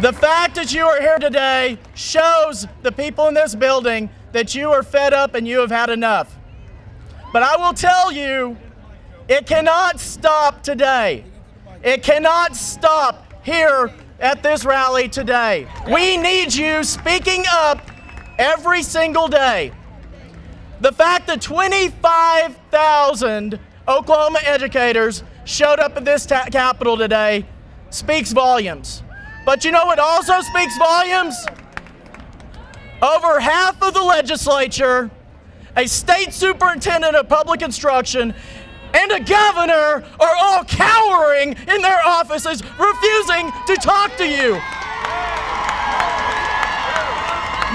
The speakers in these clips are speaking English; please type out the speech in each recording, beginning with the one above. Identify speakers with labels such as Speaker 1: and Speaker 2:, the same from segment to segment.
Speaker 1: The fact that you are here today shows the people in this building that you are fed up and you have had enough. But I will tell you, it cannot stop today. It cannot stop here at this rally today. We need you speaking up every single day. The fact that 25,000 Oklahoma educators showed up at this Capitol today speaks volumes. But you know what also speaks volumes? Over half of the legislature, a state superintendent of public instruction, and a governor are all cowering in their offices, refusing to talk to you.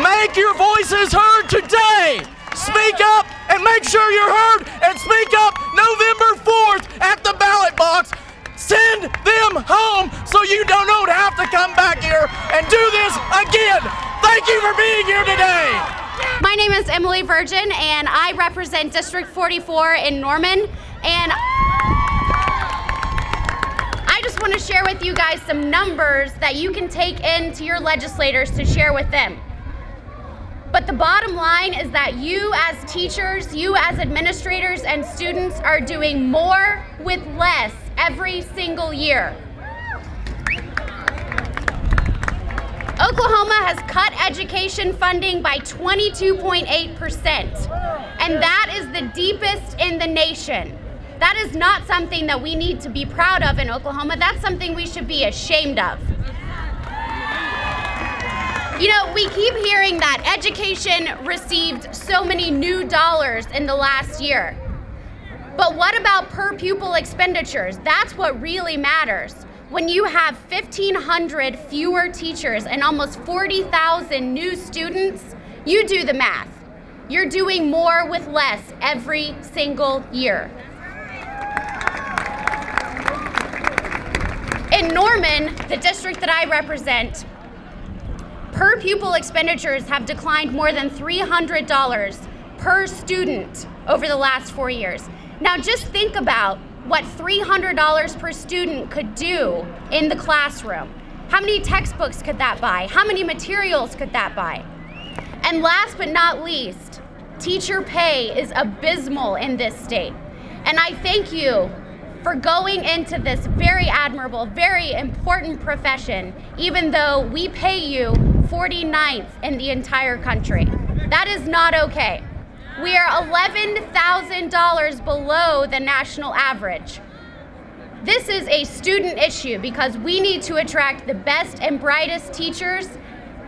Speaker 1: Make your voices heard today. Speak up and make sure you're heard, and speak up November 4th at the ballot box. Send them home so you don't have to come back here and do this again. Thank you for being here today.
Speaker 2: My name is Emily Virgin, and I represent District 44 in Norman. And I just want to share with you guys some numbers that you can take into your legislators to share with them. But the bottom line is that you as teachers, you as administrators and students are doing more with less every single year. Oklahoma has cut education funding by 22.8%, and that is the deepest in the nation. That is not something that we need to be proud of in Oklahoma. That's something we should be ashamed of. You know, we keep hearing that education received so many new dollars in the last year. But what about per pupil expenditures? That's what really matters. When you have 1,500 fewer teachers and almost 40,000 new students, you do the math. You're doing more with less every single year. In Norman, the district that I represent, per pupil expenditures have declined more than $300 per student over the last 4 years. Now just think about what $300 per student could do in the classroom. How many textbooks could that buy? How many materials could that buy? And last but not least, teacher pay is abysmal in this state. And I thank you for going into this very admirable, very important profession, even though we pay you 49th in the entire country. That is not okay. We are $11,000 below the national average. This is a student issue because we need to attract the best and brightest teachers,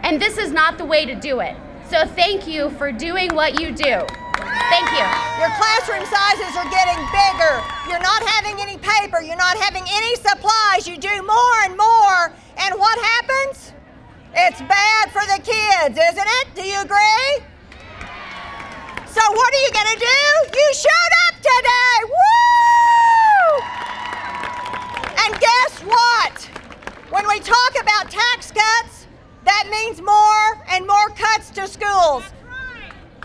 Speaker 2: and this is not the way to do it. So thank you for doing what you do. Thank you.
Speaker 3: Your classroom sizes are getting bigger. You're not having any paper. You're not having any supplies. You do more and more. And what happens? It's bad for the kids, isn't it? Do you agree? So what are you going to do? You showed up today. Woo! And guess what? When we talk about tax cuts, that means more and more cuts to schools.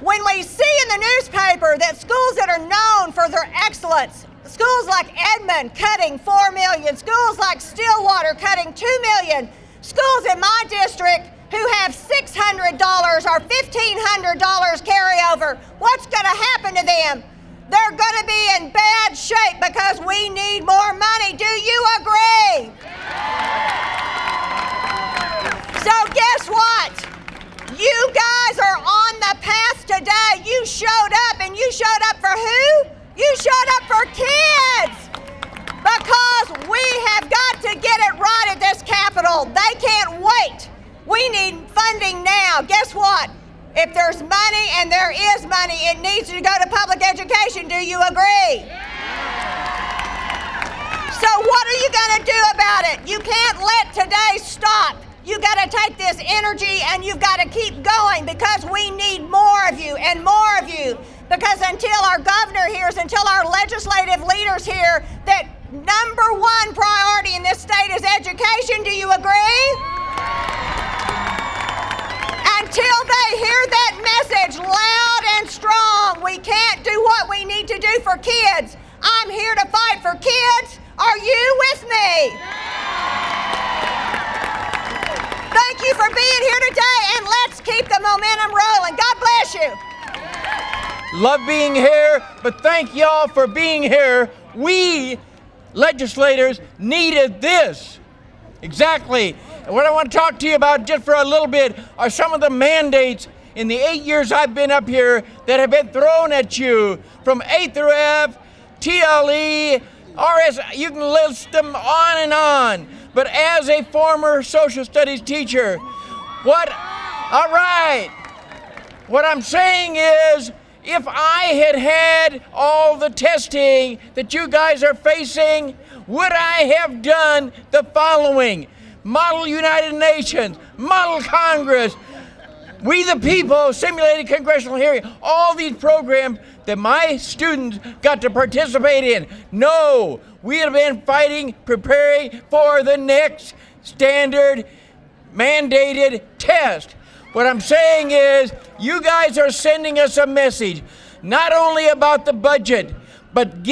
Speaker 3: When we see in the newspaper that schools that are known for their excellence, schools like Inman cutting $4 million, schools like Stillwater cutting $2 million, schools in my district who have $600 or $1,500 carryover, what's going to happen to them? They're going to be in bad shape because we need more money. Do you agree? So guess what? You guys are on the path today. You showed up, and you showed up for who? You showed up for kids. Because we have got to get it right at this Capitol. They can't wait. We need funding now. Guess what? If there's money, and there is money, it needs to go to public education. Do you agree? So what are you going to do about it? You can't let today stop. You got to take this energy and you've got to keep going because we need more of you and more of you. Because until our governor hears, until our legislative leaders hear that #1 priority in this state is education, do you agree? Until they hear that message loud and strong, we can't do what we need to do for kids. I'm here to fight for kids. Are you with me? momentum rolling. God bless you.
Speaker 4: Love being here, but thank y'all for being here. We, legislators, needed this. Exactly. And what I want to talk to you about just for a little bit are some of the mandates in the 8 years I've been up here that have been thrown at you from A through F, TLE, RS, you can list them on and on. But as a former social studies teacher, what I'm saying is, if I had had all the testing that you guys are facing, would I have done the following? Model United Nations, Model Congress, We the People, simulated congressional hearing, all these programs that my students got to participate in. No, we have been fighting, preparing for the next standard mandated test. What I'm saying is, you guys are sending us a message, not only about the budget, but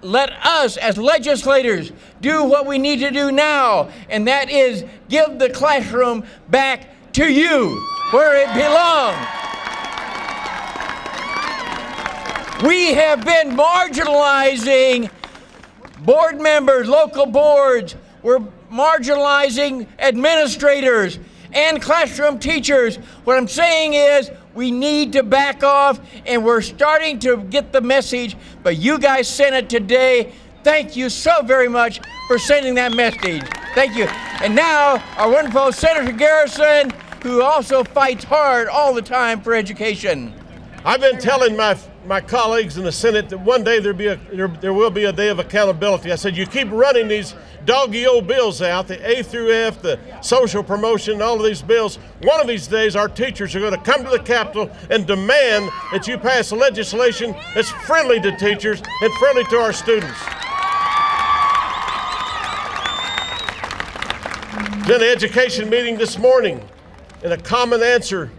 Speaker 4: let us as legislators do what we need to do now, and that is give the classroom back to you, where it belongs. We have been marginalizing board members, local boards. We're marginalizing administrators and classroom teachers. What I'm saying is, we need to back off, and we're starting to get the message, but you guys sent it today. Thank you so very much for sending that message. Thank you. And now, our wonderful Senator Garrison, who also fights hard all the time for education.
Speaker 5: I've been telling my colleagues in the Senate that one day there will be a day of accountability. I said, you keep running these doggy old bills out, the A through F, the social promotion, all of these bills. One of these days, our teachers are going to come to the Capitol and demand that you pass legislation that's friendly to teachers and friendly to our students. In an education meeting this morning, in a common answer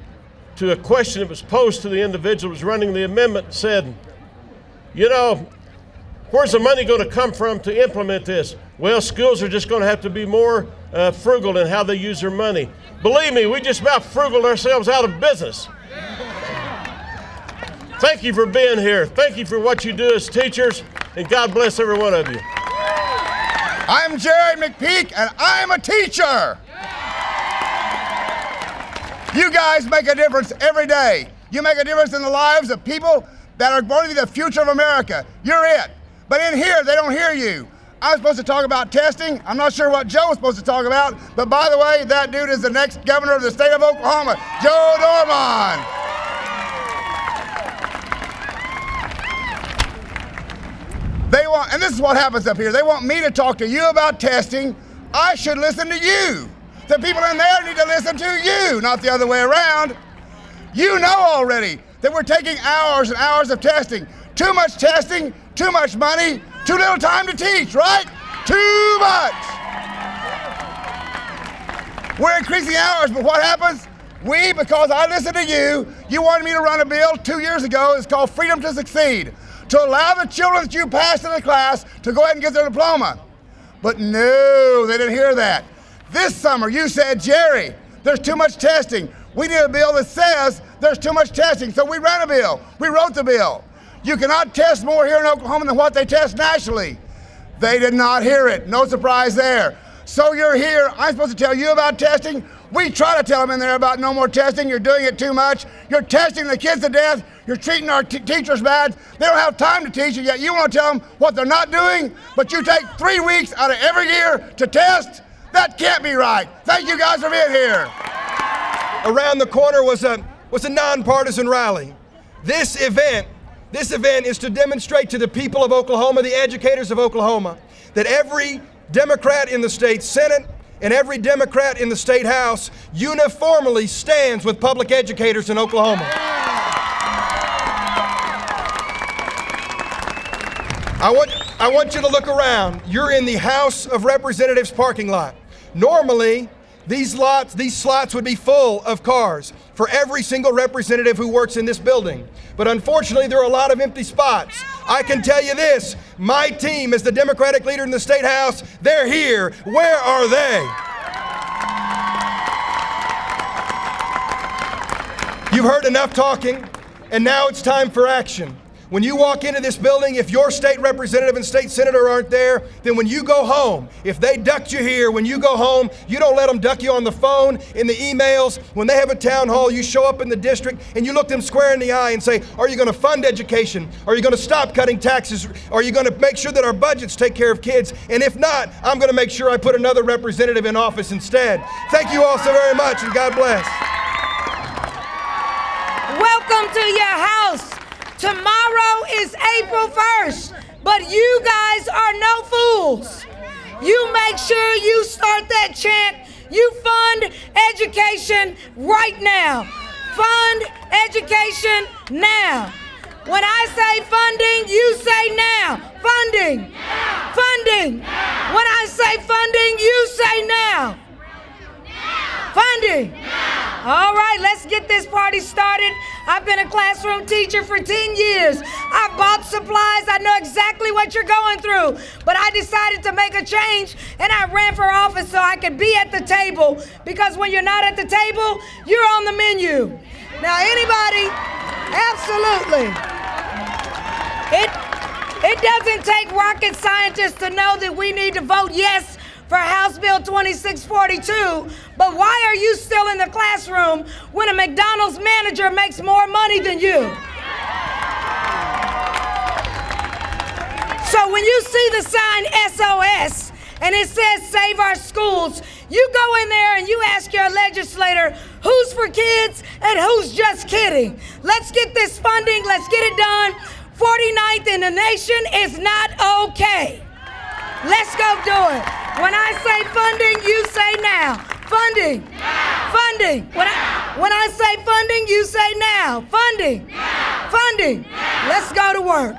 Speaker 5: to a question that was posed to the individual who was running the amendment, said, you know, where's the money going to come from to implement this? Well, schools are just going to have to be more frugal in how they use their money. Believe me, we just about frugaled ourselves out of business. Thank you for being here. Thank you for what you do as teachers, and God bless every one of you.
Speaker 6: I'm Jerry McPeak, and I'm a teacher. You guys make a difference every day. You make a difference in the lives of people that are going to be the future of America. You're it. But in here, they don't hear you. I'm supposed to talk about testing. I'm not sure what Joe was supposed to talk about, but by the way, that dude is the next governor of the state of Oklahoma, Joe Dorman. And this is what happens up here. They want me to talk to you about testing. I should listen to you. The people in there need to listen to you, not the other way around. You know already that we're taking hours and hours of testing. Too much testing, too much money, too little time to teach, right? Too much. We're increasing hours, but what happens? Because I listened to you, you wanted me to run a bill 2 years ago. It's called Freedom to Succeed, to allow the children that you passed in the class to go ahead and get their diploma. But no, they didn't hear that. This summer, you said, Jerry, there's too much testing. We need a bill that says there's too much testing. So we ran a bill. We wrote the bill. You cannot test more here in Oklahoma than what they test nationally. They did not hear it. No surprise there. So you're here. I'm supposed to tell you about testing. We try to tell them in there about no more testing. You're doing it too much. You're testing the kids to death. You're treating our teachers bad. They don't have time to teach, and yet you want to tell them what they're not doing, but you take 3 weeks out of every year to test? That can't be right. Thank you guys for being here.
Speaker 7: Around the corner was a nonpartisan rally. This event is to demonstrate to the people of Oklahoma, the educators of Oklahoma, that every Democrat in the state Senate and every Democrat in the state House uniformly stands with public educators in Oklahoma. I want you to look around. You're in the House of Representatives parking lot. Normally, these slots would be full of cars for every single representative who works in this building. But unfortunately, there are a lot of empty spots. I can tell you this, my team as the Democratic leader in the State House, they're here. Where are they? You've heard enough talking, and now it's time for action. When you walk into this building, if your state representative and state senator aren't there, then when you go home, if they ducked you here, when you go home, you don't let them duck you on the phone, in the emails. When they have a town hall, you show up in the district and you look them square in the eye and say, are you going to fund education? Are you going to stop cutting taxes? Are you going to make sure that our budgets take care of kids? And if not, I'm going to make sure I put another representative in office instead. Thank you all so very much, and God bless.
Speaker 8: Welcome to your house. Tomorrow is April 1st, but you guys are no fools. You make sure you start that chant. You fund education right now. Fund education now. When I say funding, you say now. Funding. Funding. When I say funding, you say now. Funding. All right, let's get this party started. I've been a classroom teacher for 10 years. I've bought supplies. I know exactly what you're going through. But I decided to make a change, and I ran for office so I could be at the table. Because when you're not at the table, you're on the menu. Now, anybody? Absolutely. It doesn't take rocket scientists to know that we need to vote yes for House Bill 2642, but why are you still in the classroom when a McDonald's manager makes more money than you? So when you see the sign SOS and it says Save Our Schools, you go in there and you ask your legislator who's for kids and who's just kidding. Let's get this funding, let's get it done. 49th in the nation is not okay. Let's go do it. When I say funding, you say now. Funding. Now. Funding. When I say funding, you say now. Funding. Now. Funding. Now. Let's go to work.